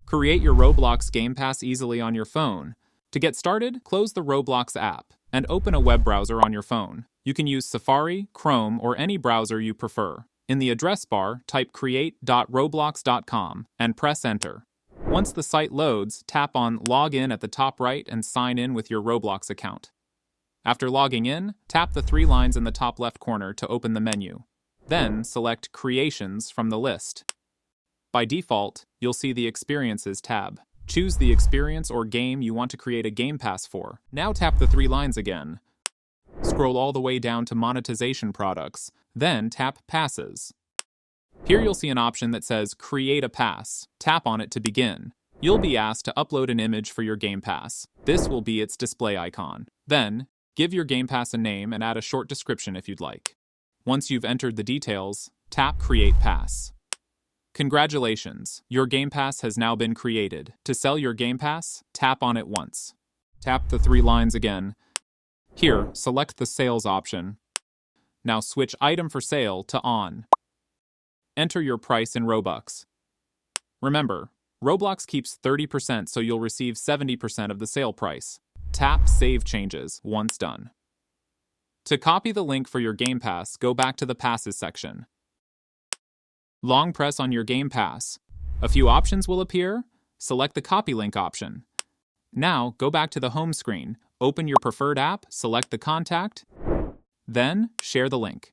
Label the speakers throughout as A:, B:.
A: Create your Roblox Gamepass easily on your phone. To get started, close the Roblox app and open a web browser on your phone. You can use Safari, Chrome, or any browser you prefer. In the address bar, type create.roblox.com and press enter. Once the site loads, tap on Login at the top right and sign in with your Roblox account. After logging in, tap the 3 lines in the top left corner to open the menu. Then select Creations from the list. By default, you'll see the Experiences tab. Choose the experience or game you want to create a Gamepass for. Now tap the 3 lines again. Scroll all the way down to Monetization Products, then tap Passes. Here you'll see an option that says Create a Pass. Tap on it to begin. You'll be asked to upload an image for your Gamepass. This will be its display icon. Then, give your Gamepass a name and add a short description if you'd like. Once you've entered the details, tap Create Pass. Congratulations, your Gamepass has now been created. To sell your Gamepass, tap on it once. Tap the 3 lines again. Here, select the Sales option. Now switch Item for Sale to On. Enter your price in Robux. Remember, Roblox keeps 30%, so you'll receive 70% of the sale price. Tap Save Changes once done. To copy the link for your Gamepass, go back to the Passes section. Long press on your Gamepass. A few options will appear. Select the Copy Link option. Now, go back to the home screen. Open your preferred app, select the contact, then share the link.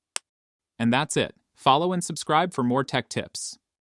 A: And that's it. Follow and subscribe for more tech tips.